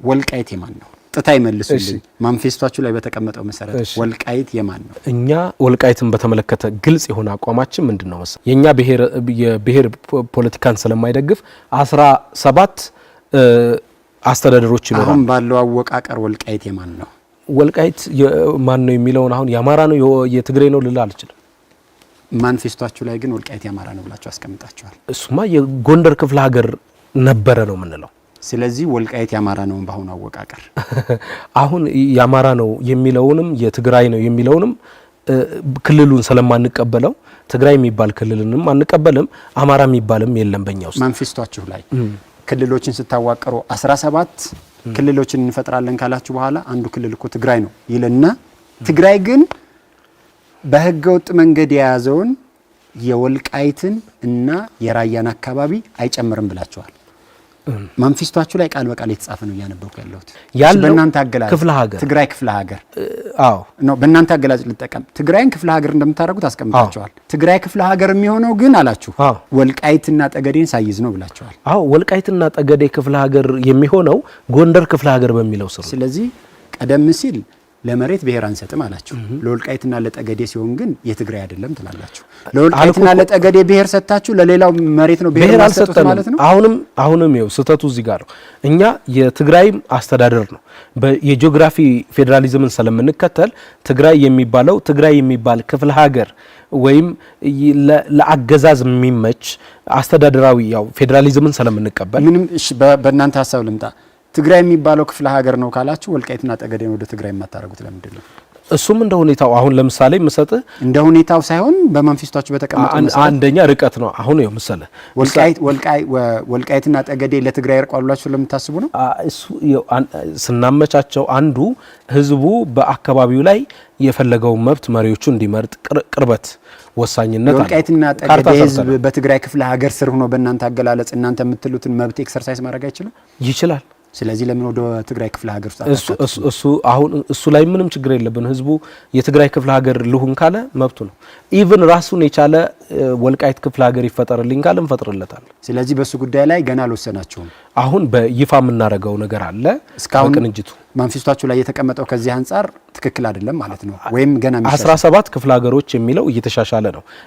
ወልቃይት የማን ነው? ጥታይ መልሱልኝ። ማንፌስቷችሁ ላይ በተቀመጠው መሰረት ወልቃይት የማን ነው? እኛ ወልቃይትን በተመለከተ ግልጽ የሆነ አቋማችን ምንድነው መሰለ የኛ የብሔር ፖለቲካን ስለማይደግፍ 17 አስተዳደሮች ይኖራሉ። አሁን ባለው አወቃቀር ወልቃይት የማን ነው? ወልቃይት ማን ነው የሚለውን አሁን ያማራ ነው የትግሬ ነው ልል አልችልም። ማንፌስቷችሁ ላይ ግን ወልቃይት ያማራ ነው ብላችሁ አስቀምጣችኋል። እሱማ የጎንደር ክፍለ ሀገር ነበረ ነው የምንለው። ስለዚህ ወልቃይት ያማራ ነው ባሁን አወቃቀር። አሁን ያማራ ነው የሚለውንም የትግራይ ነው የሚለውንም ክልሉን ስለማንቀበለው ትግራይ የሚባል ክልልንም አንቀበልም፣ አማራ የሚባልም የለም በእኛ ውስጥ። ማንፌስቷችሁ ላይ ክልሎችን ስታዋቀሩ 17 ክልሎችን እንፈጥራለን ካላችሁ በኋላ አንዱ ክልል እኮ ትግራይ ነው ይልና ትግራይ ግን በህገ ወጥ መንገድ የያዘውን የወልቃይትን እና የራያን አካባቢ አይጨምርም ብላችኋል። ማንፌስቷችሁ ላይ ቃል በቃል የተጻፈ ነው ያነበብኩ ያለሁት። በእናንተ አገላለጽ ክፍለ ሀገር ትግራይ ክፍለ ሀገር አዎ ነው። በእናንተ አገላለጽ ልጠቀም ትግራይን ክፍለ ሀገር እንደምታደርጉት አስቀምጣችኋል። ትግራይ ክፍለ ሀገር የሚሆነው ግን አላችሁ ወልቃይትና ጠገዴን ሳይዝ ነው ብላችኋል። አዎ ወልቃይትና ጠገዴ ክፍለ ሀገር የሚሆነው ጎንደር ክፍለ ሀገር በሚለው ስር። ስለዚህ ቀደም ሲል ለመሬት ብሔር አንሰጥም አላችሁ። ለወልቃይትና ለጠገዴ ሲሆን ግን የትግራይ አይደለም ትላላችሁ። ለወልቃይትና ለጠገዴ ብሔር ሰጣችሁ፣ ለሌላው መሬት ነው ብሔር አንሰጡት ማለት ነው። አሁንም ይኸው ስህተቱ እዚህ ጋር ነው። እኛ የትግራይም አስተዳደር ነው የጂኦግራፊ ፌዴራሊዝምን ስለምንከተል ትግራይ የሚባለው ትግራይ የሚባል ክፍለ ሀገር ወይም ለአገዛዝ የሚመች አስተዳደራዊ ያው ፌዴራሊዝምን ስለምንቀበል ምንም እሺ በእናንተ ሐሳብ ልምጣ ትግራይ የሚባለው ክፍለ ሀገር ነው ካላችሁ ወልቃይትና ጠገዴን ወደ ትግራይ የማታረጉት ለምንድን ነው? እሱም እንደ ሁኔታው አሁን ለምሳሌ መሰጠ እንደ ሁኔታው ሳይሆን በማንፌስቷችሁ በተቀመጠው መሰረት አንደኛ ርቀት ነው። አሁን ይኸው መሰለ ወልቃይትና ጠገዴ ለትግራይ ያርቋሉላችሁ ለምታስቡ ነው። እሱ ስናመቻቸው አንዱ ህዝቡ በአካባቢው ላይ የፈለገው መብት መሪዎቹ እንዲመርጥ ቅርበት ወሳኝነት አለ። ወልቃይትና ጠገዴ ህዝብ በትግራይ ክፍለ ሀገር ስር ሆኖ በእናንተ አገላለጽ እናንተ የምትሉትን መብት ኤክሰርሳይዝ ማድረግ አይችልም? ይችላል። ስለዚህ ለምን ወደ ትግራይ ክፍለ ሀገር እሱ ላይ ምንም ችግር የለብን። ህዝቡ የትግራይ ክፍለ ሀገር ልሁን ካለ መብቱ ነው። ኢቭን ራሱን የቻለ ወልቃይት ክፍለ ሀገር ይፈጠርልኝ ካለ እንፈጥርለታለን። ስለዚህ በሱ ጉዳይ ላይ ገና አልወሰናችሁም። አሁን በይፋ የምናደርገው ነገር አለ። እስካሁን ቅንጅቱ ማንፌስቷችሁ ላይ የተቀመጠው ከዚህ አንፃር ትክክል አይደለም ማለት ነው። ወይም ገና 17 ክፍለ ሀገሮች የሚለው እየተሻሻለ ነው።